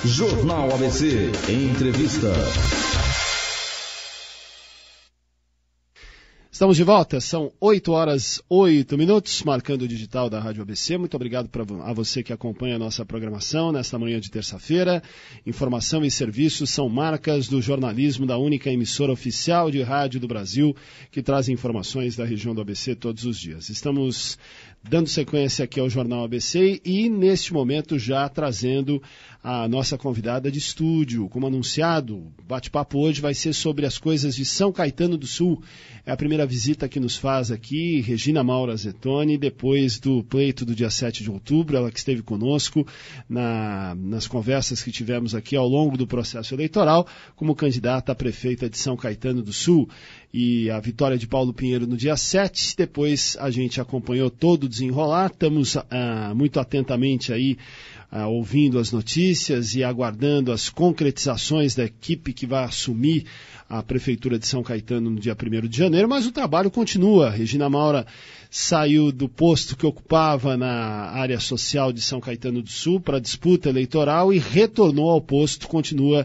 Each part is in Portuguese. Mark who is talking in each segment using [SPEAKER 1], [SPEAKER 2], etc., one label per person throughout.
[SPEAKER 1] Jornal ABC, entrevista.
[SPEAKER 2] Estamos de volta, são 8h08, marcando o digital da Rádio ABC. Muito obrigado a você que acompanha a nossa programação nesta manhã de terça-feira. Informação e serviços são marcas do jornalismo da única emissora oficial de rádio do Brasil, que traz informações da região do ABC todos os dias. Estamos dando sequência aqui ao Jornal ABC e, neste momento, já trazendo a nossa convidada de estúdio. Como anunciado, o bate-papo hoje vai ser sobre as coisas de São Caetano do Sul. É a primeira visita que nos faz aqui Regina Maura Zettoni, depois do pleito do dia 7 de outubro, ela que esteve conosco nas conversas que tivemos aqui ao longo do processo eleitoral, como candidata a prefeita de São Caetano do Sul. E a vitória de Paulo Pinheiro no dia 7, depois a gente acompanhou todo o desenrolar, estamos muito atentamente aí ouvindo as notícias e aguardando as concretizações da equipe que vai assumir a Prefeitura de São Caetano no dia 1º de janeiro, mas o trabalho continua. Regina Maura saiu do posto que ocupava na área social de São Caetano do Sul para a disputa eleitoral e retornou ao posto, continua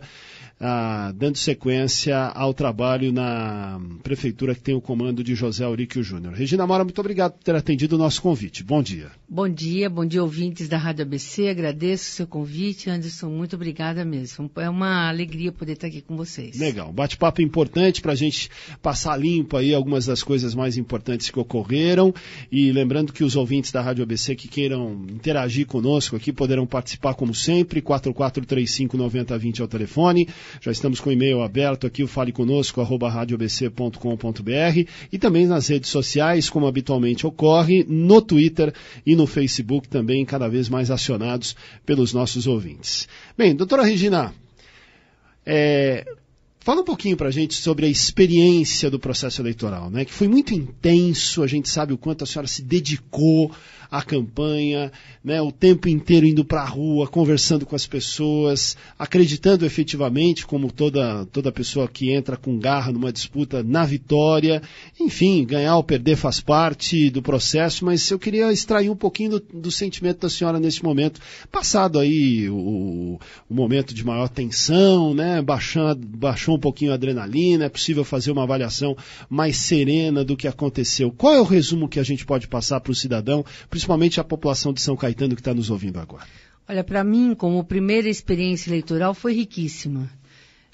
[SPEAKER 2] dando sequência ao trabalho na prefeitura que tem o comando de José Auríquio Júnior. Regina Maura, muito obrigado por ter atendido o nosso convite. Bom dia.
[SPEAKER 3] Bom dia, ouvintes da Rádio ABC. Agradeço o seu convite, Anderson, muito obrigada mesmo. É uma alegria poder estar aqui com vocês.
[SPEAKER 2] Legal, bate-papo importante para a gente passar limpo aí algumas das coisas mais importantes que ocorreram, e lembrando que os ouvintes da Rádio ABC que queiram interagir conosco aqui poderão participar como sempre, 4435-9020 é o telefone. Já estamos com o e-mail aberto aqui, o faleconosco@radioabc.com.br, e também nas redes sociais, como habitualmente ocorre, no Twitter e no Facebook também, cada vez mais acionados pelos nossos ouvintes. Bem, doutora Regina, fala um pouquinho para a gente sobre a experiência do processo eleitoral, né? Que foi muito intenso, a gente sabe o quanto a senhora se dedicou à campanha, né? O tempo inteiro indo para a rua, conversando com as pessoas, acreditando efetivamente, como toda pessoa que entra com garra numa disputa, na vitória. Enfim, ganhar ou perder faz parte do processo, mas eu queria extrair um pouquinho do sentimento da senhora nesse momento, passado aí o momento de maior tensão, né? Baixou um pouquinho a adrenalina, é possível fazer uma avaliação mais serena do que aconteceu. Qual é o resumo que a gente pode passar para o cidadão, principalmente a população de São Caetano que está nos ouvindo agora?
[SPEAKER 3] Olha, para mim, como primeira experiência eleitoral, foi riquíssima.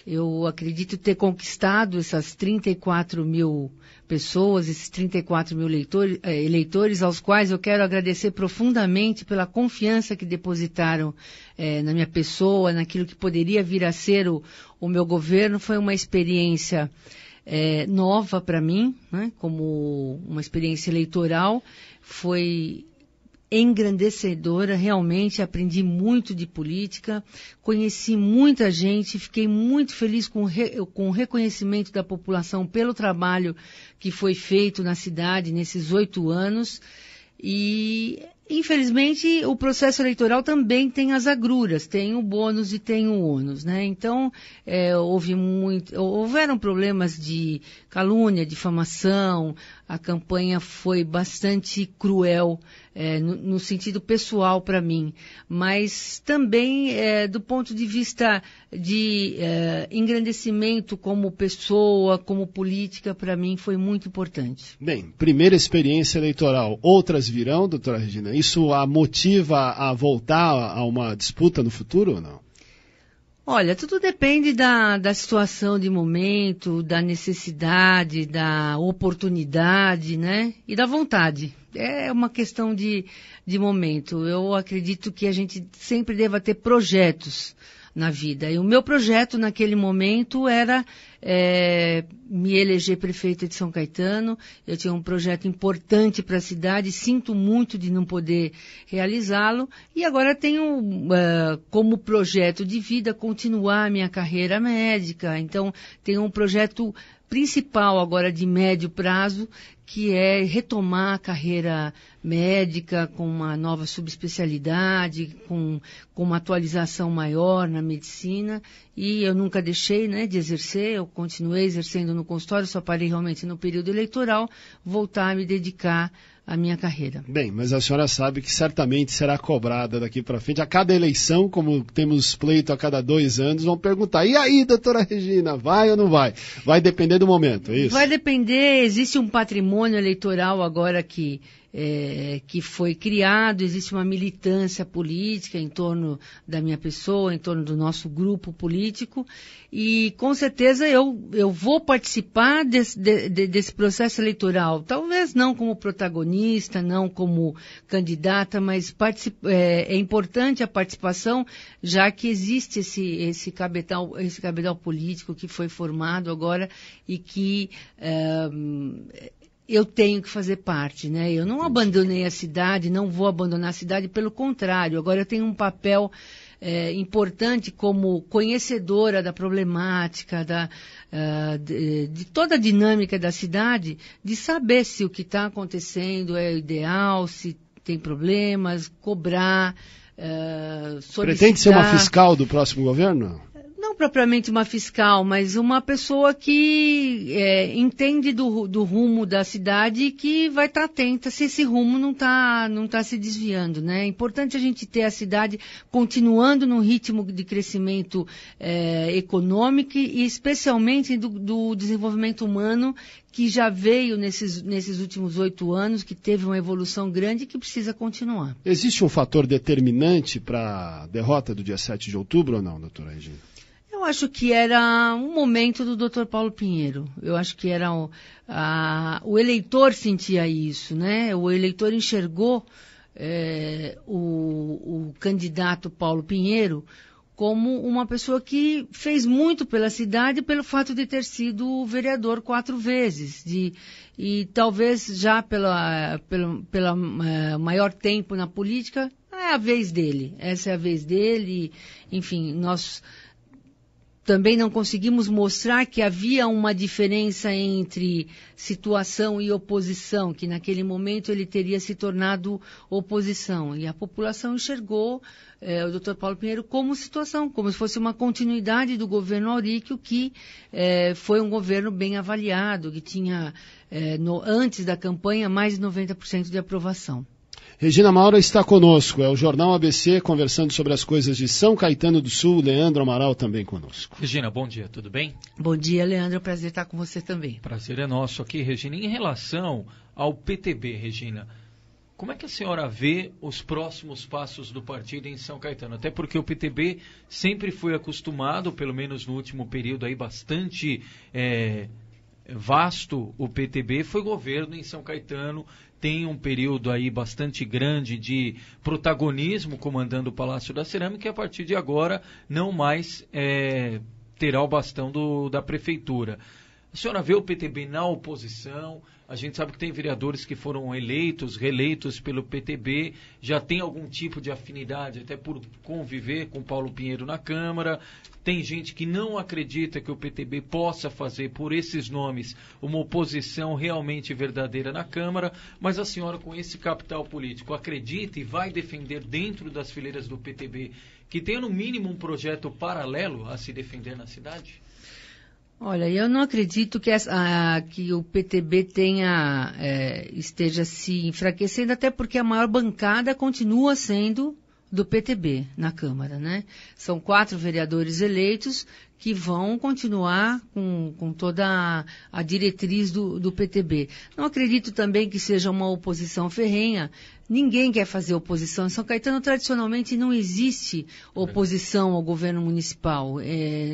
[SPEAKER 3] Eu acredito ter conquistado essas 34 mil pessoas, esses 34 mil eleitores, aos quais eu quero agradecer profundamente pela confiança que depositaram na minha pessoa, naquilo que poderia vir a ser o meu governo. Foi uma experiência nova para mim, né? Como uma experiência eleitoral. Foi engrandecedora, realmente aprendi muito de política, conheci muita gente, fiquei muito feliz com o reconhecimento da população pelo trabalho que foi feito na cidade nesses 8 anos e, infelizmente, o processo eleitoral também tem as agruras, tem o bônus e tem o ônus, né? Então, houveram problemas de calúnia, difamação, a campanha foi bastante cruel, no sentido pessoal para mim, mas também do ponto de vista de engrandecimento como pessoa, como política, para mim foi muito importante.
[SPEAKER 2] Bem, primeira experiência eleitoral, outras virão, doutora Regina? Isso a motiva a voltar a uma disputa no futuro ou não?
[SPEAKER 3] Olha, tudo depende da situação de momento, da necessidade, da oportunidade, né? E da vontade. É uma questão de momento. Eu acredito que a gente sempre deva ter projetos na vida. E o meu projeto naquele momento era me eleger prefeita de São Caetano. Eu tinha um projeto importante para a cidade, sinto muito de não poder realizá-lo. E agora tenho como projeto de vida continuar a minha carreira médica. Então, tenho um projeto principal agora de médio prazo, que é retomar a carreira médica com uma nova subespecialidade, com uma atualização maior na medicina, e eu nunca deixei, né, de exercer, eu continuei exercendo no consultório, só parei realmente no período eleitoral, voltar a me dedicar à minha carreira.
[SPEAKER 2] Bem, mas a senhora sabe que certamente será cobrada daqui para frente. A cada eleição, como temos pleito a cada 2 anos, vão perguntar, e aí, doutora Regina, vai ou não vai? Vai depender do momento, é isso?
[SPEAKER 3] Vai depender, existe um patrimônio eleitoral agora que foi criado, existe uma militância política em torno da minha pessoa, em torno do nosso grupo político, e com certeza eu vou participar desse processo eleitoral, talvez não como protagonista, não como candidata, mas é importante a participação, já que existe esse capital político que foi formado agora e que eu tenho que fazer parte, né? Eu não abandonei a cidade, não vou abandonar a cidade, pelo contrário, agora eu tenho um papel importante como conhecedora da problemática, de toda a dinâmica da cidade, de saber se o que está acontecendo é ideal, se tem problemas, cobrar, solicitar.
[SPEAKER 2] Pretende ser uma fiscal do próximo governo?
[SPEAKER 3] Não propriamente uma fiscal, mas uma pessoa que entende do rumo da cidade e que vai estar atenta se esse rumo não tá se desviando, né? É importante a gente ter a cidade continuando num ritmo de crescimento econômico e especialmente do desenvolvimento humano, que já veio nesses últimos 8 anos, que teve uma evolução grande e que precisa continuar.
[SPEAKER 2] Existe um fator determinante para a derrota do dia 7 de outubro ou não, doutora Regina?
[SPEAKER 3] Eu acho que era um momento do Dr. Paulo Pinheiro. Eu acho que era o eleitor sentia isso, né? O eleitor enxergou o candidato Paulo Pinheiro como uma pessoa que fez muito pela cidade pelo fato de ter sido vereador 4 vezes. E talvez já pela maior tempo na política, é a vez dele. Essa é a vez dele. Enfim, nós também não conseguimos mostrar que havia uma diferença entre situação e oposição, que naquele momento ele teria se tornado oposição. E a população enxergou o Dr. Paulo Pinheiro como situação, como se fosse uma continuidade do governo Auríquio, que foi um governo bem avaliado, que tinha, antes da campanha, mais de 90% de aprovação.
[SPEAKER 2] Regina Maura está conosco, é o Jornal ABC, conversando sobre as coisas de São Caetano do Sul. Leandro Amaral também conosco.
[SPEAKER 4] Regina, bom dia, tudo bem?
[SPEAKER 3] Bom dia, Leandro, prazer estar com você também.
[SPEAKER 4] Prazer é nosso aqui, Regina. Em relação ao PTB, Regina, como é que a senhora vê os próximos passos do partido em São Caetano? Até porque o PTB sempre foi acostumado, pelo menos no último período aí bastante vasto, o PTB foi governo em São Caetano, tem um período aí bastante grande de protagonismo comandando o Palácio da Cerâmica, e a partir de agora não mais terá o bastão da prefeitura. A senhora vê o PTB na oposição? A gente sabe que tem vereadores que foram reeleitos pelo PTB, já tem algum tipo de afinidade, até por conviver com Paulo Pinheiro na Câmara. Tem gente que não acredita que o PTB possa fazer, por esses nomes, uma oposição realmente verdadeira na Câmara. Mas a senhora, com esse capital político, acredita e vai defender dentro das fileiras do PTB que tenha, no mínimo, um projeto paralelo a se defender na cidade?
[SPEAKER 3] Olha, eu não acredito que o PTB esteja se enfraquecendo, até porque a maior bancada continua sendo do PTB na Câmara, né? São 4 vereadores eleitos que vão continuar com toda a diretriz do PTB. Não acredito também que seja uma oposição ferrenha. Ninguém quer fazer oposição. Em São Caetano, tradicionalmente, não existe oposição ao governo municipal.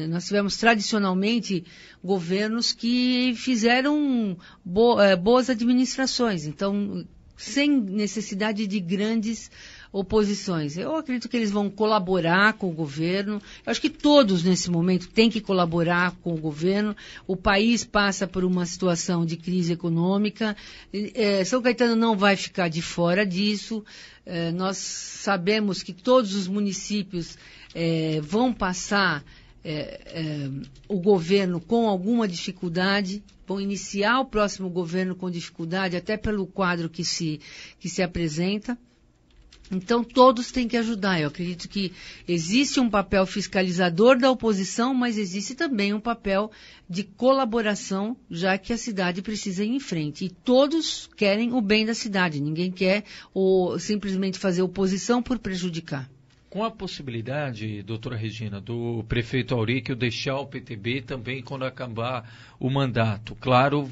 [SPEAKER 3] Nós tivemos, tradicionalmente, governos que fizeram boas administrações. Então, sem necessidade de grandes oposições. Eu acredito que eles vão colaborar com o governo. Eu acho que todos, nesse momento, têm que colaborar com o governo. O país passa por uma situação de crise econômica. São Caetano não vai ficar de fora disso. Nós sabemos que todos os municípios vão passar o governo com alguma dificuldade, vão iniciar o próximo governo com dificuldade, até pelo quadro que se apresenta. Então, todos têm que ajudar. Eu acredito que existe um papel fiscalizador da oposição, mas existe também um papel de colaboração, já que a cidade precisa ir em frente. E todos querem o bem da cidade. Ninguém quer simplesmente fazer oposição por prejudicar.
[SPEAKER 4] Com a possibilidade, doutora Regina, do prefeito Auríquio deixar o PTB também quando acabar o mandato. Claro,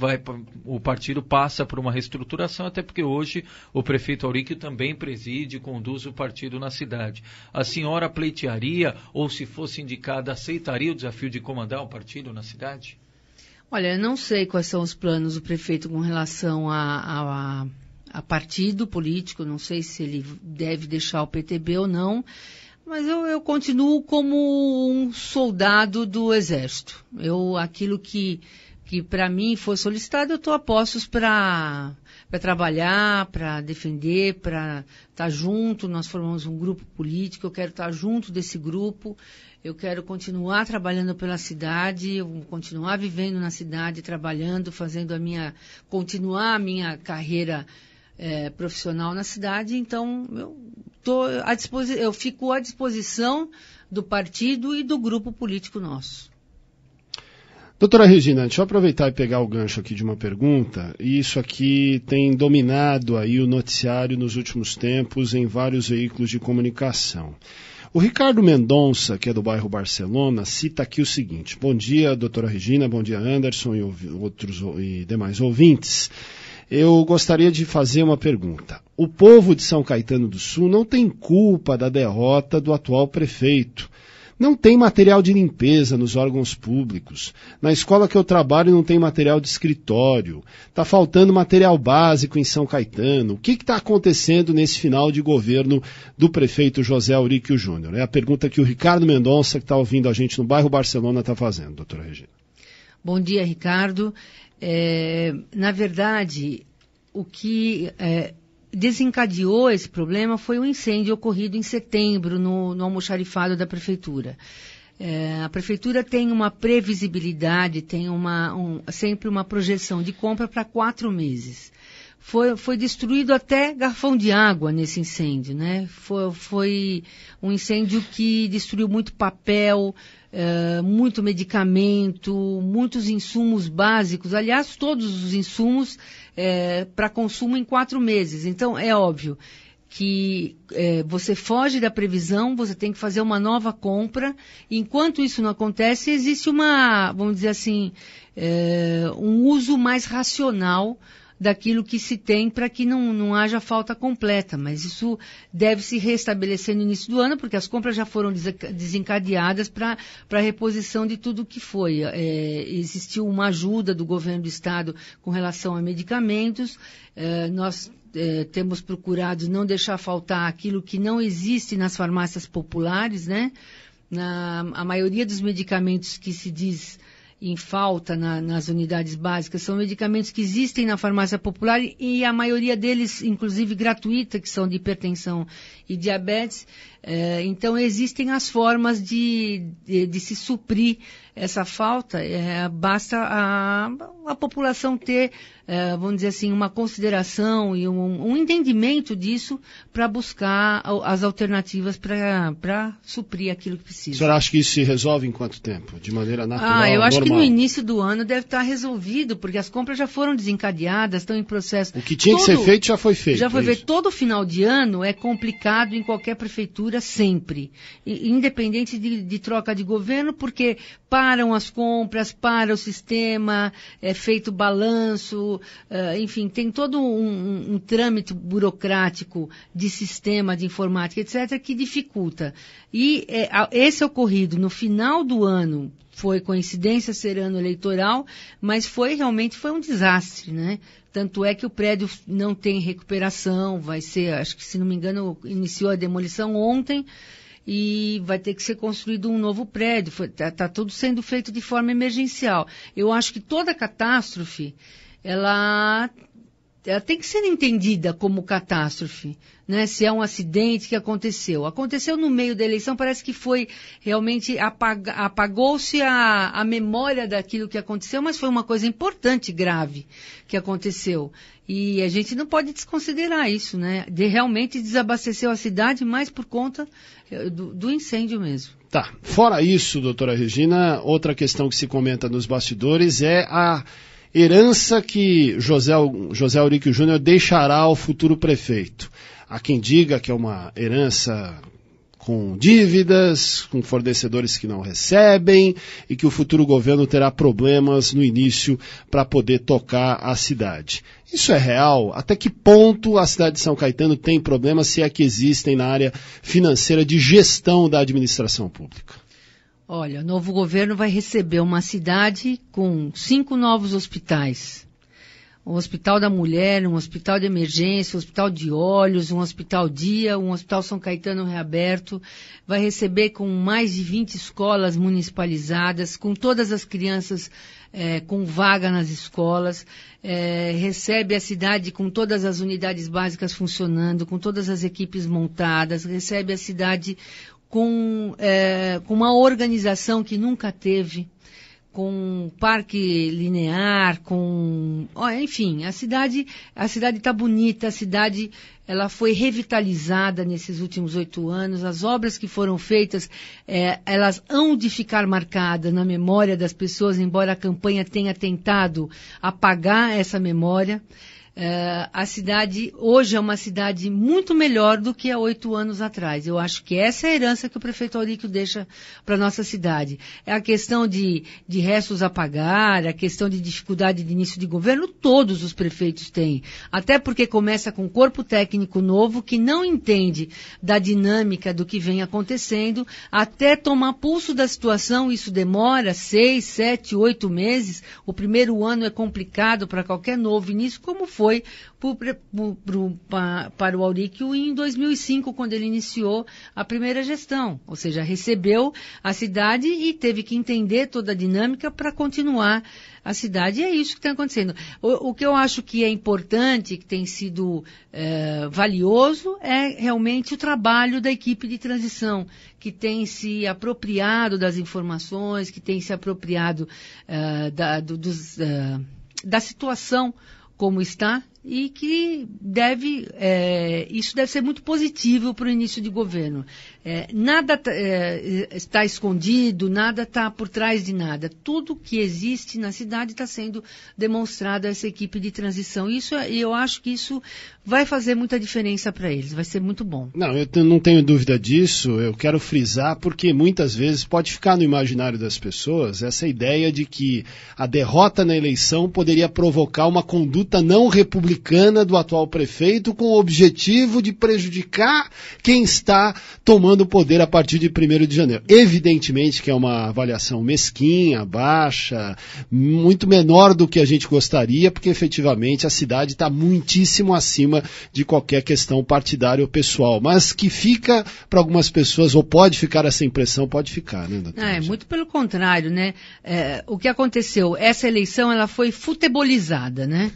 [SPEAKER 4] o partido passa por uma reestruturação, até porque hoje o prefeito Auríquio também preside e conduz o partido na cidade. A senhora pleitearia, ou se fosse indicada, aceitaria o desafio de comandar o partido na cidade?
[SPEAKER 3] Olha, eu não sei quais são os planos do prefeito com relação a partido político, não sei se ele deve deixar o PTB ou não, mas eu continuo como um soldado do Exército. Aquilo que para mim for solicitado, eu estou a postos para trabalhar, para defender, para estar junto. Nós formamos um grupo político, eu quero estar junto desse grupo, eu quero continuar trabalhando pela cidade, eu continuar vivendo na cidade, trabalhando, continuar a minha carreira profissional na cidade. Então eu fico à disposição do partido e do grupo político nosso.
[SPEAKER 2] Doutora Regina, deixa eu aproveitar e pegar o gancho aqui de uma pergunta. Isso aqui tem dominado aí o noticiário nos últimos tempos em vários veículos de comunicação. O Ricardo Mendonça, que é do bairro Barcelona, cita aqui o seguinte: bom dia, doutora Regina, bom dia, Anderson e demais ouvintes. Eu gostaria de fazer uma pergunta. O povo de São Caetano do Sul não tem culpa da derrota do atual prefeito. Não tem material de limpeza nos órgãos públicos. Na escola que eu trabalho não tem material de escritório. Está faltando material básico em São Caetano. O que está acontecendo nesse final de governo do prefeito José Auríquio Júnior? É a pergunta que o Ricardo Mendonça, que está ouvindo a gente no bairro Barcelona, está fazendo, doutora Regina.
[SPEAKER 3] Bom dia, Ricardo. Na verdade, o que desencadeou esse problema foi um incêndio ocorrido em setembro no almoxarifado da prefeitura. A prefeitura tem uma previsibilidade, tem sempre uma projeção de compra para 4 meses. Foi destruído até garrafão de água nesse incêndio, né? Foi um incêndio que destruiu muito papel, muito medicamento, muitos insumos básicos, aliás, todos os insumos para consumo em 4 meses. Então, é óbvio que você foge da previsão, você tem que fazer uma nova compra. Enquanto isso não acontece, existe vamos dizer assim, um uso mais racional daquilo que se tem para que não haja falta completa, mas isso deve se restabelecer no início do ano, porque as compras já foram desencadeadas para a reposição de tudo o que foi. Existiu uma ajuda do governo do estado com relação a medicamentos, nós temos procurado não deixar faltar aquilo que não existe nas farmácias populares, né? A maioria dos medicamentos que se diz em falta nas unidades básicas são medicamentos que existem na farmácia popular e a maioria deles, inclusive gratuita, que são de hipertensão e diabetes. Então, existem as formas de se suprir essa falta. Basta a população ter, vamos dizer assim, uma consideração e um entendimento disso para buscar as alternativas para suprir aquilo que precisa.
[SPEAKER 2] A senhora acha que isso se resolve em quanto tempo? De maneira natural,
[SPEAKER 3] eu acho
[SPEAKER 2] normal?
[SPEAKER 3] Que no início do ano deve estar resolvido, porque as compras já foram desencadeadas, estão em processo.
[SPEAKER 2] O que tinha que ser feito já foi feito.
[SPEAKER 3] Já foi feito. Todo final de ano é complicado em qualquer prefeitura sempre, independente de troca de governo, porque param as compras, para o sistema, é feito balanço, enfim, tem todo um trâmite burocrático de sistema, de informática, etc., que dificulta. E esse ocorrido no final do ano foi coincidência ser ano eleitoral, mas realmente foi um desastre, né? Tanto é que o prédio não tem recuperação, vai ser, acho que se não me engano, iniciou a demolição ontem e vai ter que ser construído um novo prédio. Está tudo sendo feito de forma emergencial. Eu acho que toda catástrofe, ela ela tem que ser entendida como catástrofe, né? Se é um acidente que aconteceu. Aconteceu no meio da eleição, parece que foi realmente, apagou-se a memória daquilo que aconteceu, mas foi uma coisa importante, grave, que aconteceu. E a gente não pode desconsiderar isso, né? Realmente desabasteceu a cidade, mais por conta do incêndio mesmo.
[SPEAKER 2] Tá. Fora isso, doutora Regina, outra questão que se comenta nos bastidores é a herança que José Auríquio Júnior deixará ao futuro prefeito. Há quem diga que é uma herança com dívidas, com fornecedores que não recebem e que o futuro governo terá problemas no início para poder tocar a cidade. Isso é real? Até que ponto a cidade de São Caetano tem problemas, se é que existem na área financeira de gestão da administração pública?
[SPEAKER 3] Olha, o novo governo vai receber uma cidade com 5 novos hospitais. Um hospital da mulher, um hospital de emergência, um hospital de olhos, um hospital dia, um hospital São Caetano reaberto. Vai receber com mais de 20 escolas municipalizadas, com todas as crianças com vaga nas escolas. Recebe a cidade com todas as unidades básicas funcionando, com todas as equipes montadas. Recebe a cidade com uma organização que nunca teve, com parque linear, enfim, a cidade está bonita, a cidade ela foi revitalizada nesses últimos 8 anos, as obras que foram feitas, elas hão de ficar marcadas na memória das pessoas, embora a campanha tenha tentado apagar essa memória. A cidade hoje é uma cidade muito melhor do que há 8 anos atrás. Eu acho que essa é a herança que o prefeito Auríquio deixa para a nossa cidade. É a questão de restos a pagar, a questão de dificuldade de início de governo, todos os prefeitos têm. Até porque começa com um corpo técnico novo que não entende da dinâmica do que vem acontecendo, até tomar pulso da situação, isso demora 6, 7, 8 meses. O primeiro ano é complicado para qualquer novo início, como foi para o Auríquio em 2005, quando ele iniciou a primeira gestão. Ou seja, recebeu a cidade e teve que entender toda a dinâmica para continuar a cidade. E é isso que está acontecendo. O que eu acho que é importante, que tem sido valioso, é realmente o trabalho da equipe de transição, que tem se apropriado das informações, que tem se apropriado da situação como está, e que isso deve ser muito positivo para o início de governo. Nada está escondido, nada está por trás de nada. Tudo que existe na cidade está sendo demonstrado a essa equipe de transição. Eu acho que isso vai fazer muita diferença para eles, vai ser muito bom.
[SPEAKER 2] Não, eu não tenho dúvida disso, eu quero frisar porque muitas vezes pode ficar no imaginário das pessoas essa ideia de que a derrota na eleição poderia provocar uma conduta não republicana do atual prefeito com o objetivo de prejudicar quem está tomando o poder a partir de 1º de janeiro. Evidentemente que é uma avaliação mesquinha, baixa, muito menor do que a gente gostaria, porque efetivamente a cidade está muitíssimo acima de qualquer questão partidária ou pessoal, mas que fica para algumas pessoas, ou pode ficar essa impressão, pode ficar, né, doutora?
[SPEAKER 3] Muito pelo contrário, né? O que aconteceu, essa eleição ela foi futebolizada, né?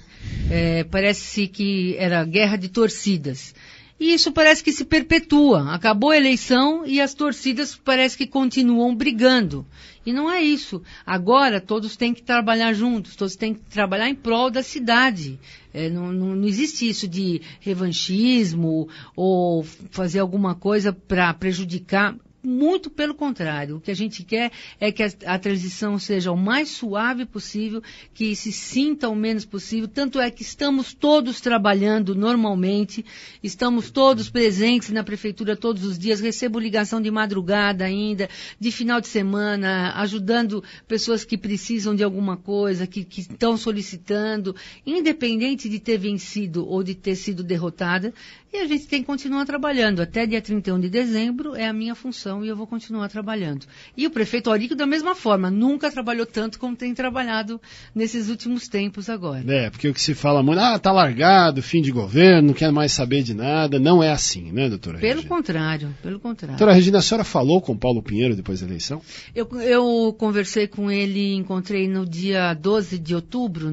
[SPEAKER 3] Parece que era guerra de torcidas. E isso parece que se perpetua. Acabou a eleição e as torcidas parece que continuam brigando. E não é isso. Agora todos têm que trabalhar juntos, todos têm que trabalhar em prol da cidade. Não existe isso de revanchismo ou fazer alguma coisa para prejudicar. Muito pelo contrário, o que a gente quer é que a transição seja o mais suave possível, que se sinta o menos possível, tanto é que estamos todos trabalhando normalmente, estamos todos presentes na prefeitura todos os dias, recebo ligação de madrugada ainda, de final de semana, ajudando pessoas que precisam de alguma coisa, que estão solicitando, independente de ter vencido ou de ter sido derrotada, e a gente tem que continuar trabalhando. Até dia 31 de dezembro é a minha função e eu vou continuar trabalhando. E o prefeito Auríquio, da mesma forma, nunca trabalhou tanto como tem trabalhado nesses últimos tempos agora.
[SPEAKER 2] Porque o que se fala muito, tá largado, fim de governo, não quer mais saber de nada. Não é assim, né, doutora Regina?
[SPEAKER 3] Pelo contrário.
[SPEAKER 2] Doutora Regina, a senhora falou com o Paulo Pinheiro depois da eleição?
[SPEAKER 3] Eu conversei com ele, encontrei no dia 12 de outubro,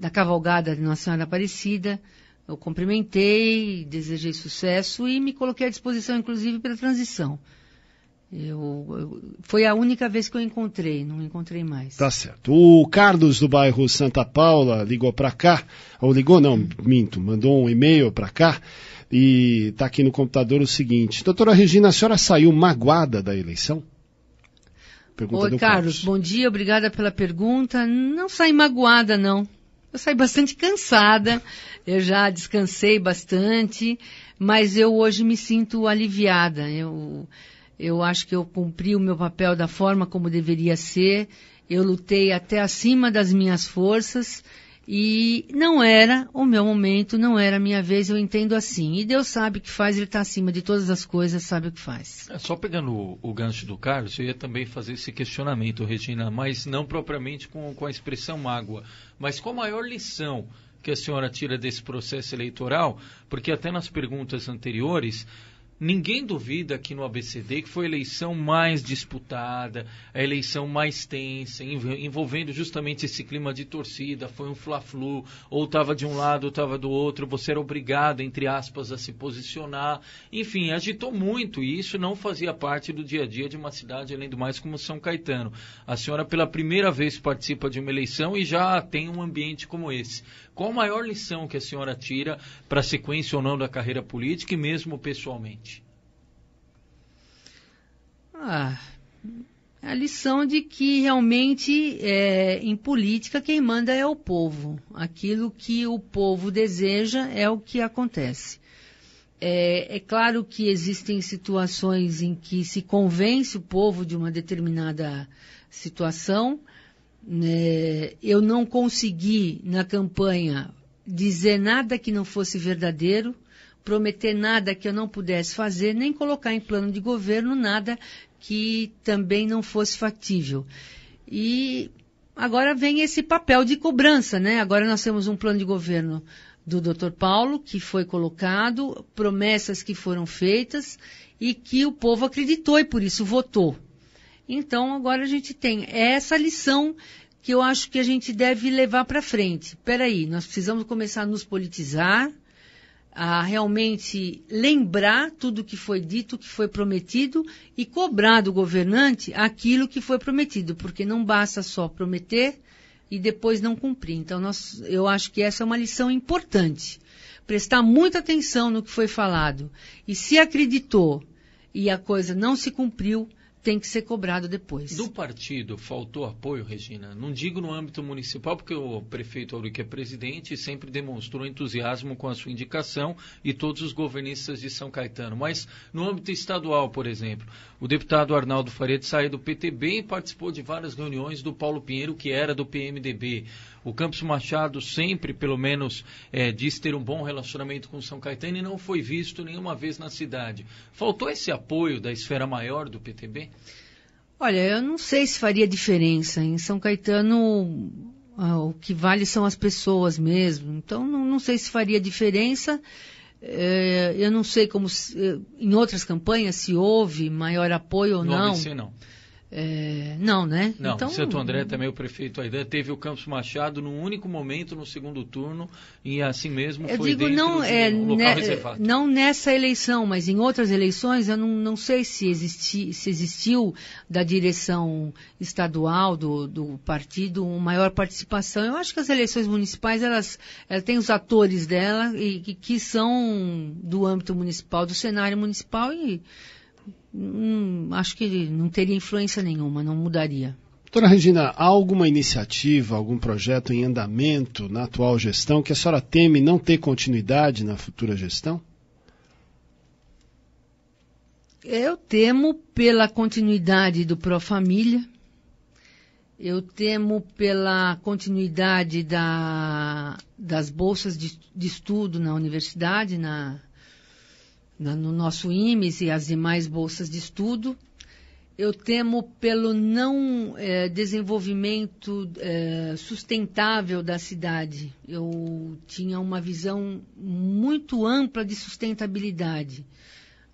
[SPEAKER 3] da cavalgada de Nossa Senhora Aparecida. Eu cumprimentei, desejei sucesso e me coloquei à disposição, inclusive, para a transição. Foi a única vez que eu encontrei, não encontrei mais.
[SPEAKER 2] Tá certo. O Carlos, do bairro Santa Paula, ligou para cá, ou ligou, não, minto, mandou um e-mail para cá, e está aqui no computador o seguinte: doutora Regina, a senhora saiu magoada da eleição? Pergunta.
[SPEAKER 3] Oi, Carlos, bom dia, obrigada pela pergunta. Não saí magoada, não. Eu saí bastante cansada, eu já descansei bastante, mas eu hoje me sinto aliviada. Eu acho que eu cumpri o meu papel da forma como deveria ser, eu lutei até acima das minhas forças e não era o meu momento, não era a minha vez, eu entendo assim. E Deus sabe o que faz, Ele está acima de todas as coisas, sabe o que faz.
[SPEAKER 4] Só pegando o gancho do Carlos, eu ia também fazer esse questionamento, Regina, mas não propriamente com a expressão mágoa, mas qual a maior lição que a senhora tira desse processo eleitoral? Porque até nas perguntas anteriores, ninguém duvida aqui no ABCD que foi a eleição mais disputada, a eleição mais tensa, envolvendo justamente esse clima de torcida, foi um fla-flu, ou estava de um lado ou estava do outro, você era obrigado, entre aspas, a se posicionar. Enfim, agitou muito e isso não fazia parte do dia a dia de uma cidade, além do mais, como São Caetano. A senhora pela primeira vez participa de uma eleição e já tem um ambiente como esse. Qual a maior lição que a senhora tira para a sequência ou não da carreira política e mesmo pessoalmente?
[SPEAKER 3] A lição de que realmente em política quem manda é o povo. Aquilo que o povo deseja é o que acontece. É claro que existem situações em que se convence o povo de uma determinada situação. Eu não consegui, na campanha, dizer nada que não fosse verdadeiro, prometer nada que eu não pudesse fazer, nem colocar em plano de governo nada que também não fosse factível. E agora vem esse papel de cobrança, né? Agora nós temos um plano de governo do Dr. Paulo, que foi colocado, promessas que foram feitas e que o povo acreditou e por isso votou. Então, agora a gente tem essa lição que eu acho que a gente deve levar para frente. Espera aí, nós precisamos começar a nos politizar, a realmente lembrar tudo que foi dito, que foi prometido e cobrar do governante aquilo que foi prometido, porque não basta só prometer e depois não cumprir. Então, eu acho que essa é uma lição importante. Prestar muita atenção no que foi falado. E se acreditou e a coisa não se cumpriu, tem que ser cobrado depois.
[SPEAKER 4] Do partido faltou apoio, Regina? Não digo no âmbito municipal, porque o prefeito Auric é presidente e sempre demonstrou entusiasmo com a sua indicação e todos os governistas de São Caetano. Mas no âmbito estadual, por exemplo, o deputado Arnaldo Faria de Sá do PTB e participou de várias reuniões do Paulo Pinheiro, que era do PMDB. O Campos Machado sempre, pelo menos, diz ter um bom relacionamento com São Caetano e não foi visto nenhuma vez na cidade. Faltou esse apoio da esfera maior do PTB?
[SPEAKER 3] Olha, eu não sei se faria diferença. Em São Caetano, o que vale são as pessoas mesmo. Então, não sei se faria diferença. Eu não sei como em outras campanhas se houve maior apoio ou não.
[SPEAKER 4] No ABC, não.
[SPEAKER 3] Não, né?
[SPEAKER 4] Não,
[SPEAKER 3] então,
[SPEAKER 4] Santo André também o prefeito Aidan teve o Campos Machado num único momento no segundo turno e assim mesmo foi dentro do local reservado.
[SPEAKER 3] Não nessa eleição, mas em outras eleições eu não sei se existiu da direção estadual do partido uma maior participação. Eu acho que as eleições municipais elas têm os atores dela e que são do âmbito municipal, do cenário municipal e acho que não teria influência nenhuma, não mudaria.
[SPEAKER 2] Doutora Regina, há alguma iniciativa, algum projeto em andamento na atual gestão que a senhora teme não ter continuidade na futura gestão?
[SPEAKER 3] Eu temo pela continuidade do Pró-Família, eu temo pela continuidade das bolsas de estudo na universidade, no nosso IMES e as demais bolsas de estudo. Eu temo pelo não desenvolvimento sustentável da cidade. Eu tinha uma visão muito ampla de sustentabilidade.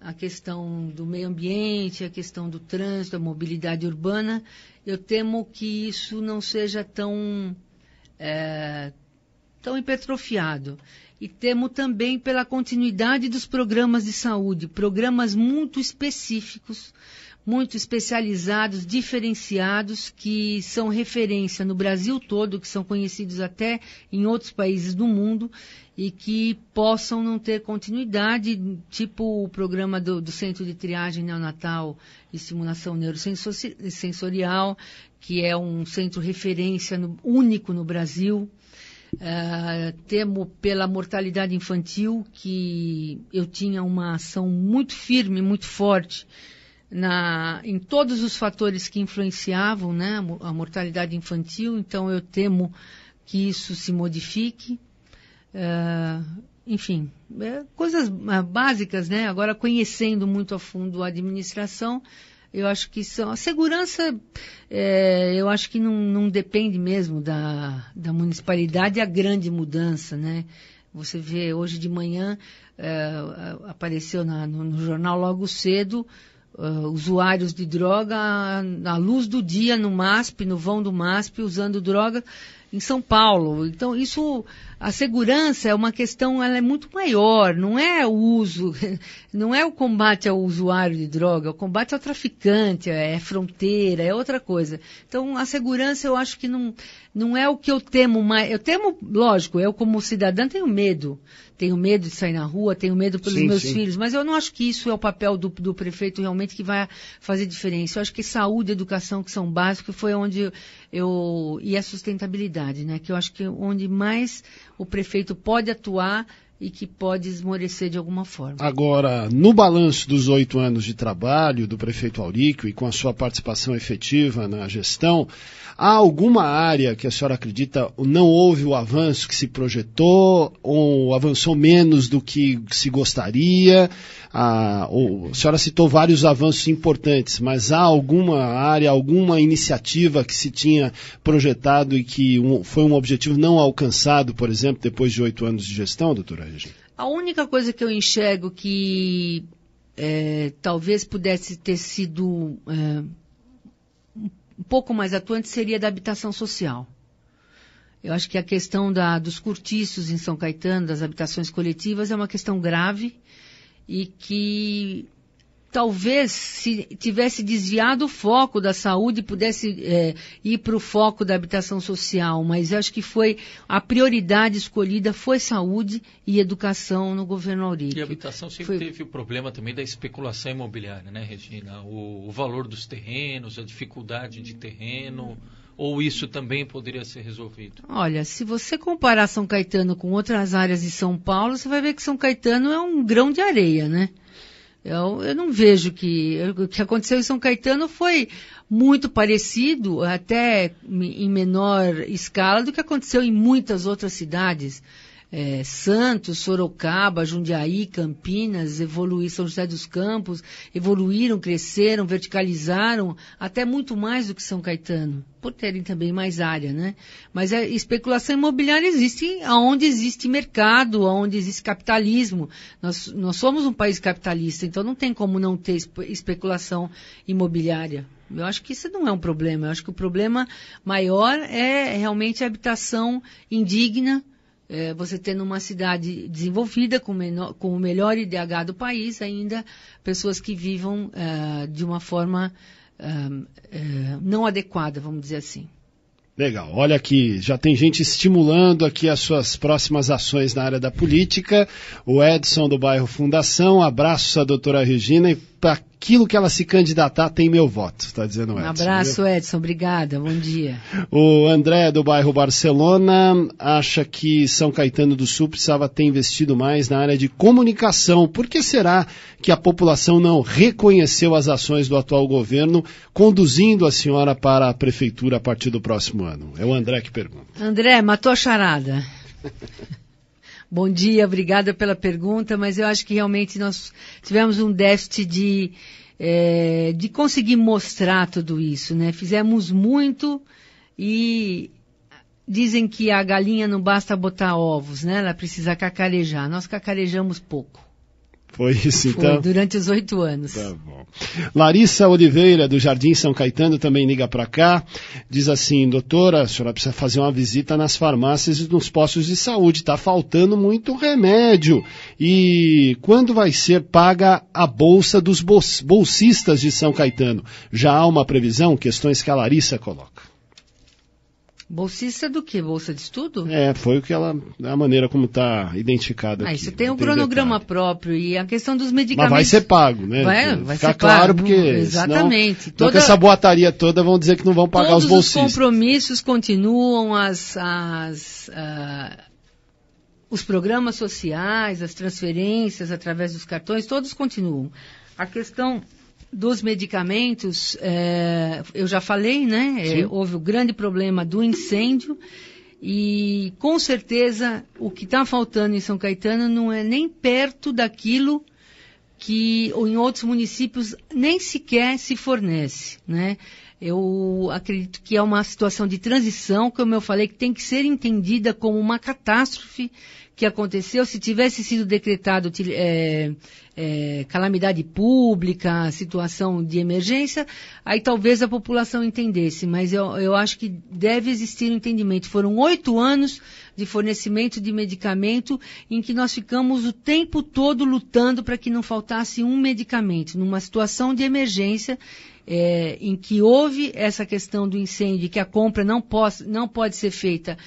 [SPEAKER 3] A questão do meio ambiente, a questão do trânsito, a mobilidade urbana. Eu temo que isso não seja tão hipertrofiado. E temo também pela continuidade dos programas de saúde, programas muito específicos, muito especializados, diferenciados, que são referência no Brasil todo, que são conhecidos até em outros países do mundo e que possam não ter continuidade, tipo o programa do Centro de Triagem Neonatal e Estimulação Neurosensorial, que é um centro referência único no Brasil. Temo pela mortalidade infantil, que eu tinha uma ação muito firme, muito forte em todos os fatores que influenciavam, né, a mortalidade infantil, então eu temo que isso se modifique. Enfim, coisas básicas, né? Agora, conhecendo muito a fundo a administração, eu acho que a segurança, eu acho que não depende mesmo da municipalidade, a grande mudança, né? Você vê, hoje de manhã, apareceu no jornal logo cedo, usuários de droga à luz do dia no MASP, no vão do MASP, usando droga em São Paulo. Então, a segurança é uma questão, ela é muito maior, não é o uso, não é o combate ao usuário de droga, o combate ao traficante, é fronteira, é outra coisa. Então, a segurança eu acho que não é o que eu temo mais. Eu temo, lógico, eu como cidadã tenho medo de sair na rua, tenho medo pelos meus filhos, mas eu não acho que isso é o papel do prefeito realmente que vai fazer diferença. Eu acho que saúde e educação, que são básicos, foi onde e a sustentabilidade, né? Que eu acho que é onde mais o prefeito pode atuar e que pode esmorecer de alguma forma.
[SPEAKER 2] Agora, no balanço dos 8 anos de trabalho do prefeito Auríquio e com a sua participação efetiva na gestão, há alguma área que a senhora acredita não houve o avanço que se projetou ou avançou menos do que se gostaria? A senhora citou vários avanços importantes, mas há alguma área, alguma iniciativa que se tinha projetado e que foi um objetivo não alcançado, por exemplo, depois de 8 anos de gestão, doutora Regina?
[SPEAKER 3] A única coisa que eu enxergo que talvez pudesse ter sido um pouco mais atuante seria da habitação social. Eu acho que a questão dos cortiços em São Caetano, das habitações coletivas, é uma questão grave e que talvez se tivesse desviado o foco da saúde, pudesse ir para o foco da habitação social, mas eu acho que a prioridade escolhida foi saúde e educação no governo Auríquio.
[SPEAKER 4] E a habitação sempre teve o problema também da especulação imobiliária, né, Regina? O valor dos terrenos, a dificuldade de terreno, ou isso também poderia ser resolvido?
[SPEAKER 3] Olha, se você comparar São Caetano com outras áreas de São Paulo, você vai ver que São Caetano é um grão de areia, né? Eu não vejo que o que aconteceu em São Caetano foi muito parecido, até em menor escala, do que aconteceu em muitas outras cidades. Santos, Sorocaba, Jundiaí, Campinas, São José dos Campos, evoluíram, cresceram, verticalizaram, até muito mais do que São Caetano, por terem também mais área, né? Mas a especulação imobiliária existe aonde existe mercado, aonde existe capitalismo. Nós somos um país capitalista, então não tem como não ter especulação imobiliária. Eu acho que isso não é um problema. Eu acho que o problema maior é realmente a habitação indigna. Você tendo uma cidade desenvolvida, com o melhor IDH do país, ainda pessoas que vivam de uma forma não adequada, vamos dizer assim.
[SPEAKER 2] Legal, olha aqui, já tem gente estimulando aqui as suas próximas ações na área da política. O Edson do bairro Fundação, abraço à doutora Regina e para aquilo que ela se candidatar tem meu voto, está dizendo o Edson.
[SPEAKER 3] Um abraço, viu? Edson, obrigada, bom dia.
[SPEAKER 2] O André do bairro Barcelona acha que São Caetano do Sul precisava ter investido mais na área de comunicação. Por que será que a população não reconheceu as ações do atual governo, conduzindo a senhora para a prefeitura a partir do próximo ano? É o André que pergunta.
[SPEAKER 3] André, matou a charada. Bom dia, obrigada pela pergunta, mas eu acho que realmente nós tivemos um déficit de conseguir mostrar tudo isso, né? Fizemos muito e dizem que a galinha não basta botar ovos, né? Ela precisa cacarejar. Nós cacarejamos pouco.
[SPEAKER 2] Foi isso, então?
[SPEAKER 3] Foi, durante os 8 anos.
[SPEAKER 2] Tá bom. Larissa Oliveira, do Jardim São Caetano, também liga para cá. Diz assim, doutora, a senhora precisa fazer uma visita nas farmácias e nos postos de saúde. Está faltando muito remédio. E quando vai ser paga a bolsa dos bolsistas de São Caetano? Já há uma previsão? Questões que a Larissa coloca.
[SPEAKER 3] Bolsista do quê? Bolsa de estudo?
[SPEAKER 2] Foi o que a maneira como está identificada aqui.
[SPEAKER 3] Isso tem um cronograma próprio e a questão dos medicamentos...
[SPEAKER 2] Mas vai ser pago, né?
[SPEAKER 3] Vai
[SPEAKER 2] ficar
[SPEAKER 3] ser
[SPEAKER 2] claro,
[SPEAKER 3] pago,
[SPEAKER 2] porque
[SPEAKER 3] exatamente.
[SPEAKER 2] Senão, com essa boataria toda vão dizer que não vão pagar os bolsistas.
[SPEAKER 3] Todos os compromissos continuam, os programas sociais, as transferências através dos cartões, todos continuam. A questão dos medicamentos, eu já falei, né? Houve o grande problema do incêndio e, com certeza, o que está faltando em São Caetano não é nem perto daquilo que ou em outros municípios nem sequer se fornece, né? Eu acredito que é uma situação de transição, como eu falei, que tem que ser entendida como uma catástrofe que aconteceu. Se tivesse sido decretado calamidade pública, situação de emergência, aí talvez a população entendesse, mas eu acho que deve existir um entendimento. Foram 8 anos de fornecimento de medicamento em que nós ficamos o tempo todo lutando para que não faltasse um medicamento. Numa situação de emergência, em que houve essa questão do incêndio, que a compra não pode ser feita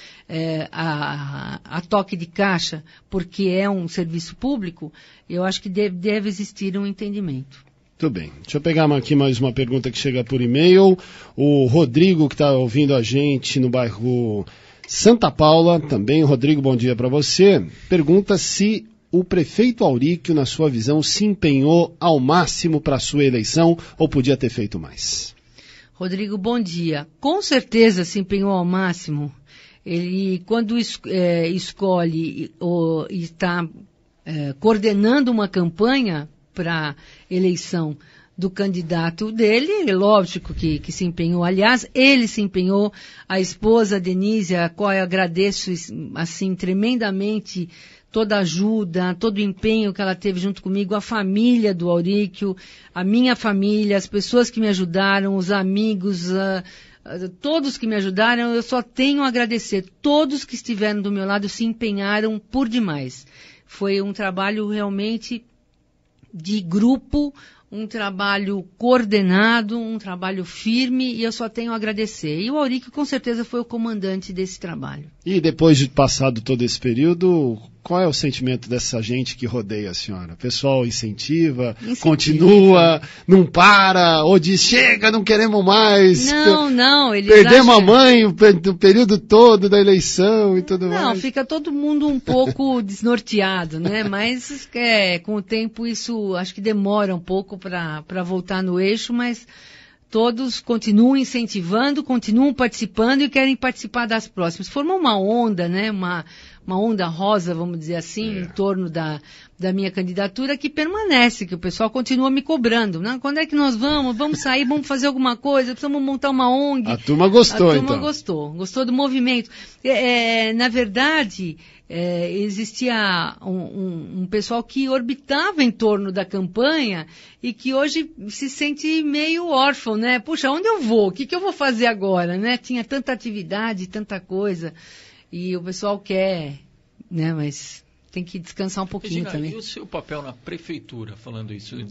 [SPEAKER 3] a toque de caixa, porque é um serviço público, eu acho que deve existir um entendimento.
[SPEAKER 2] Muito bem. Deixa eu pegar aqui mais uma pergunta que chega por e-mail. O Rodrigo, que está ouvindo a gente no bairro Santa Paula, também. Rodrigo, bom dia para você. Pergunta se o prefeito Auríquio, na sua visão, se empenhou ao máximo para a sua eleição ou podia ter feito mais?
[SPEAKER 3] Rodrigo, bom dia. Com certeza se empenhou ao máximo. Ele, quando escolhe ou está coordenando uma campanha para eleição do candidato dele, é lógico que se empenhou. Aliás, ele se empenhou, a esposa Denise, a qual eu agradeço assim tremendamente toda a ajuda, todo o empenho que ela teve junto comigo, a família do Auríquio, a minha família, as pessoas que me ajudaram, os amigos, todos que me ajudaram, eu só tenho a agradecer. Todos que estiveram do meu lado se empenharam por demais. Foi um trabalho realmente de grupo, um trabalho coordenado, um trabalho firme, e eu só tenho a agradecer. E o Auríquio, com certeza, foi o comandante desse trabalho.
[SPEAKER 2] E depois de passado todo esse período, qual é o sentimento dessa gente que rodeia a senhora? O pessoal incentiva, continua, não para, ou diz, chega, não queremos mais.
[SPEAKER 3] Não, eles
[SPEAKER 2] perdemos a mãe o período todo da eleição e tudo mais.
[SPEAKER 3] Não, fica todo mundo um pouco desnorteado, né? Mas com o tempo isso acho que demora um pouco para voltar no eixo, mas todos continuam incentivando, continuam participando e querem participar das próximas. Formou uma onda, né? Uma onda rosa, vamos dizer assim, em torno da minha candidatura, que permanece, que o pessoal continua me cobrando. Né? Quando é que nós vamos sair, vamos fazer alguma coisa, precisamos montar uma ONG.
[SPEAKER 2] A turma gostou, então.
[SPEAKER 3] A turma gostou do movimento. Na verdade, existia um pessoal que orbitava em torno da campanha e que hoje se sente meio órfão, né? Puxa, onde eu vou? O que eu vou fazer agora, né? Tinha tanta atividade, tanta coisa. E o pessoal quer, né, mas tem que descansar um pouquinho também.
[SPEAKER 4] E o seu papel na prefeitura, falando isso,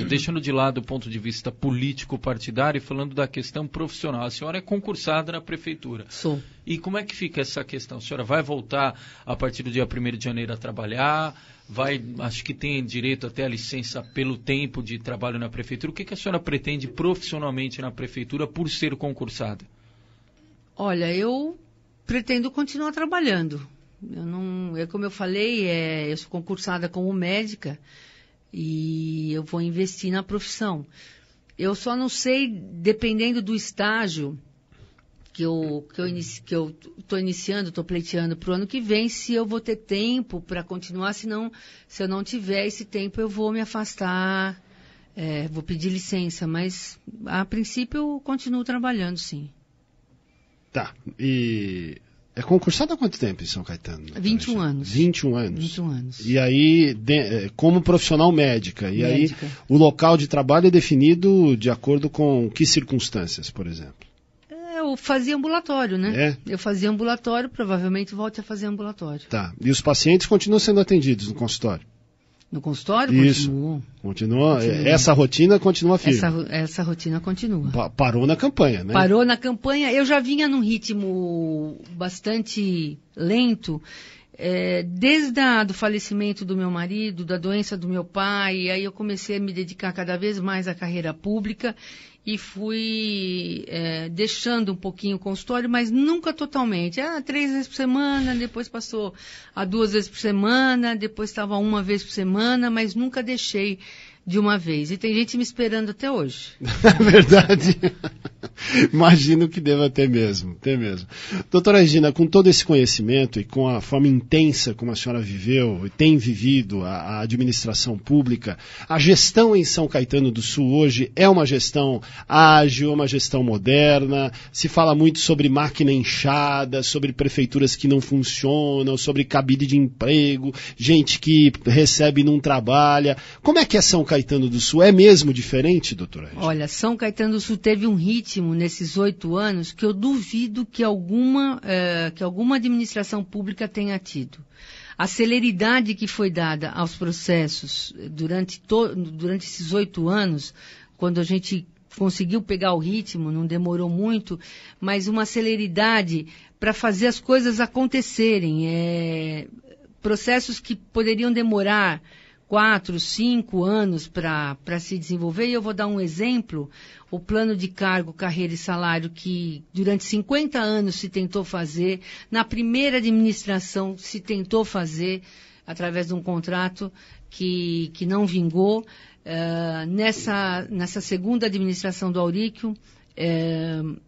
[SPEAKER 4] deixando de lado o ponto de vista político-partidário e falando da questão profissional. A senhora é concursada na prefeitura.
[SPEAKER 3] Sou.
[SPEAKER 4] E como é que fica essa questão? A senhora vai voltar a partir do dia 1º de janeiro a trabalhar? Acho que tem direito até a licença pelo tempo de trabalho na prefeitura. O que a senhora pretende profissionalmente na prefeitura por ser concursada?
[SPEAKER 3] Olha, eu pretendo continuar trabalhando. Como eu falei, eu sou concursada como médica e eu vou investir na profissão. Eu só não sei, dependendo do estágio que eu estou iniciando, estou pleiteando para o ano que vem, se eu vou ter tempo para continuar, se eu não tiver esse tempo, eu vou me afastar, vou pedir licença, mas a princípio eu continuo trabalhando, sim.
[SPEAKER 2] Tá, e É concursado há quanto tempo em São Caetano?
[SPEAKER 3] 21 anos.
[SPEAKER 2] 21 anos.
[SPEAKER 3] 21 anos.
[SPEAKER 2] E aí, como profissional médica, e aí o local de trabalho é definido de acordo com que circunstâncias, por exemplo?
[SPEAKER 3] Eu fazia ambulatório, né?
[SPEAKER 2] É?
[SPEAKER 3] Eu fazia ambulatório, provavelmente volte a fazer ambulatório.
[SPEAKER 2] Tá. E os pacientes continuam sendo atendidos no consultório?
[SPEAKER 3] No consultório?
[SPEAKER 2] Isso. Continua. Essa rotina continua firme?
[SPEAKER 3] Essa rotina continua.
[SPEAKER 2] Parou na campanha, né?
[SPEAKER 3] Parou na campanha. Eu já vinha num ritmo bastante lento, desde o falecimento do meu marido, da doença do meu pai, e aí eu comecei a me dedicar cada vez mais à carreira pública e fui deixando um pouquinho o consultório, mas nunca totalmente. 3 vezes por semana, depois passou a 2 vezes por semana, depois estava 1 vez por semana, mas nunca deixei de uma vez. E tem gente me esperando até hoje.
[SPEAKER 2] É verdade. Imagino que deva ter mesmo, Doutora Regina, com todo esse conhecimento e com a forma intensa como a senhora viveu e tem vivido a administração pública, a gestão em São Caetano do Sul hoje é uma gestão ágil, uma gestão moderna, se fala muito sobre máquina inchada, sobre prefeituras que não funcionam, sobre cabide de emprego, gente que recebe e não trabalha. Como é que é São Caetano do Sul? É mesmo diferente, doutora Regina?
[SPEAKER 3] Olha, São Caetano do Sul teve um ritmo nesses 8 anos que eu duvido que alguma administração pública tenha tido. A celeridade que foi dada aos processos durante esses 8 anos, quando a gente conseguiu pegar o ritmo, não demorou muito, mas uma celeridade para fazer as coisas acontecerem. Processos que poderiam demorar 4, 5 anos para se desenvolver. E eu vou dar um exemplo, o plano de cargo, carreira e salário que durante 50 anos se tentou fazer, na primeira administração se tentou fazer através de um contrato que não vingou. Nessa segunda administração do Auríquio,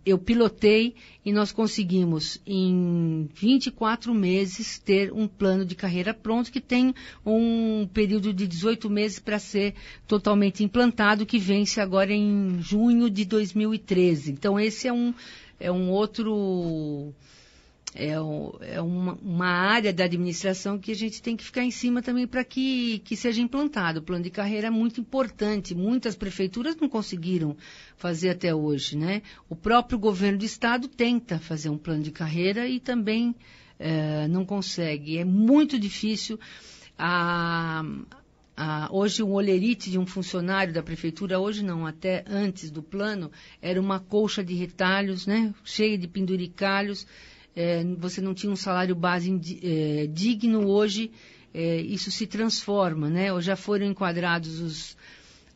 [SPEAKER 3] eu pilotei e nós conseguimos em 24 meses ter um plano de carreira pronto que tem um período de 18 meses para ser totalmente implantado, que vence agora em junho de 2013. Então esse é uma área da administração que a gente tem que ficar em cima também para que seja implantado. O plano de carreira é muito importante. Muitas prefeituras não conseguiram fazer até hoje, né? O próprio governo do estado tenta fazer um plano de carreira e também não consegue. É muito difícil. Hoje, um olerite de um funcionário da prefeitura, hoje não, até antes do plano, era uma colcha de retalhos, né? Cheia de penduricalhos. Você não tinha um salário base digno. Hoje isso se transforma, né? Hoje já foram enquadrados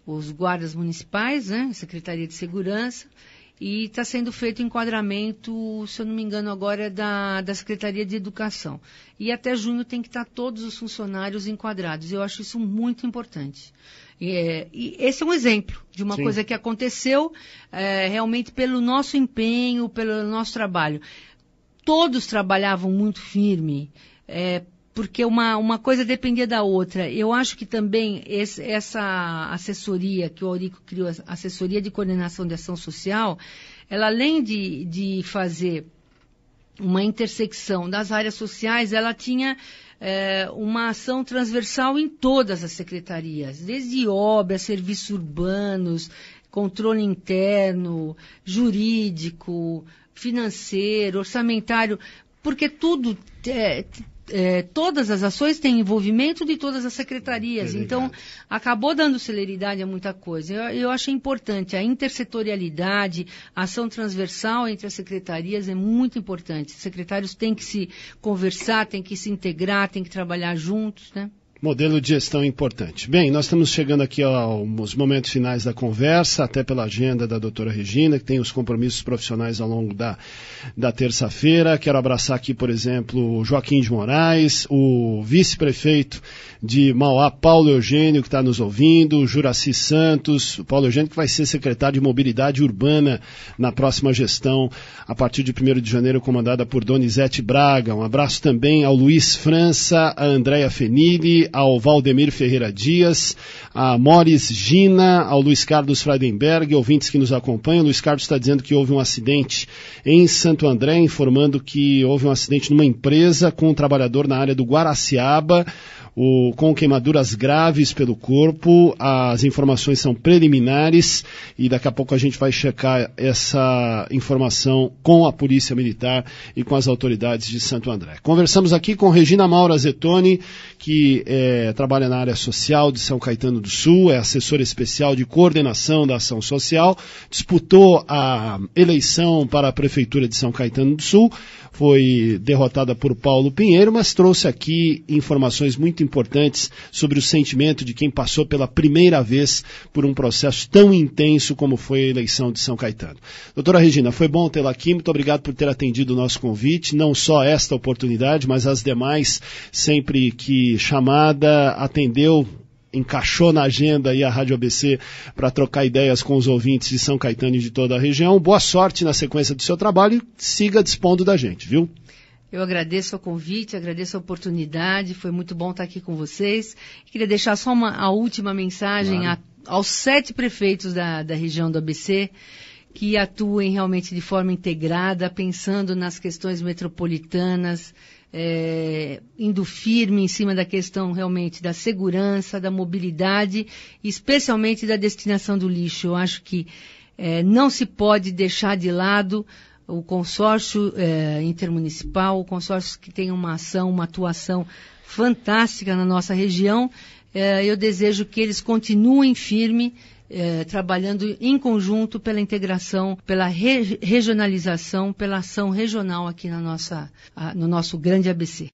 [SPEAKER 3] os guardas municipais, né? Secretaria de Segurança, e está sendo feito o enquadramento, se eu não me engano agora, da Secretaria de Educação. E até junho tem que estar todos os funcionários enquadrados. Eu acho isso muito importante. E esse é um exemplo de uma coisa que aconteceu realmente pelo nosso empenho, pelo nosso trabalho. Todos trabalhavam muito firme, porque uma coisa dependia da outra. Eu acho que também essa assessoria que o Auríquio criou, a Assessoria de Coordenação de Ação Social, ela além de fazer uma intersecção das áreas sociais, ela tinha uma ação transversal em todas as secretarias, desde obras, serviços urbanos, controle interno, jurídico, financeiro, orçamentário, porque tudo, todas as ações têm envolvimento de todas as secretarias. Então, acabou dando celeridade a muita coisa. Eu acho importante a intersetorialidade, a ação transversal entre as secretarias é muito importante. Os secretários têm que se conversar, têm que se integrar, têm que trabalhar juntos, né?
[SPEAKER 2] Modelo de gestão importante. Bem, nós estamos chegando aqui aos momentos finais da conversa, até pela agenda da doutora Regina, que tem os compromissos profissionais ao longo da terça-feira. Quero abraçar aqui, por exemplo, o Joaquim de Moraes, o vice-prefeito de Mauá, Paulo Eugênio, que está nos ouvindo, o Juraci Santos, o Paulo Eugênio, que vai ser secretário de Mobilidade Urbana na próxima gestão, a partir de 1º de janeiro, comandada por Donizete Braga. Um abraço também ao Luiz França, a Andréia Fenili, ao Valdemir Ferreira Dias, a Moris Gina, ao Luiz Carlos Freidenberg, ouvintes que nos acompanham. O Luiz Carlos está dizendo que houve um acidente em Santo André, informando que houve um acidente numa empresa com um trabalhador na área do Guaraciaba, com queimaduras graves pelo corpo. As informações são preliminares e daqui a pouco a gente vai checar essa informação com a Polícia Militar e com as autoridades de Santo André. Conversamos aqui com Regina Maura Zettoni, que trabalha na área social de São Caetano do Sul, é assessora especial de coordenação da ação social, disputou a eleição para a Prefeitura de São Caetano do Sul, foi derrotada por Paulo Pinheiro, mas trouxe aqui informações muito importantes sobre o sentimento de quem passou pela primeira vez por um processo tão intenso como foi a eleição de São Caetano. Doutora Regina, foi bom tê-la aqui, muito obrigado por ter atendido o nosso convite, não só esta oportunidade, mas as demais, sempre que chamada, atendeu, encaixou na agenda aí a Rádio ABC para trocar ideias com os ouvintes de São Caetano e de toda a região. Boa sorte na sequência do seu trabalho e siga dispondo da gente, viu?
[SPEAKER 3] Eu agradeço o convite, agradeço a oportunidade, foi muito bom estar aqui com vocês. Queria deixar só a última mensagem aos 7 prefeitos da região do ABC, que atuem realmente de forma integrada, pensando nas questões metropolitanas, indo firme em cima da questão realmente da segurança, da mobilidade, especialmente da destinação do lixo. Eu acho que não se pode deixar de lado o consórcio intermunicipal, o consórcio que tem uma atuação fantástica na nossa região. Eu desejo que eles continuem firme, trabalhando em conjunto pela integração, pela regionalização, pela ação regional aqui no nosso grande ABC.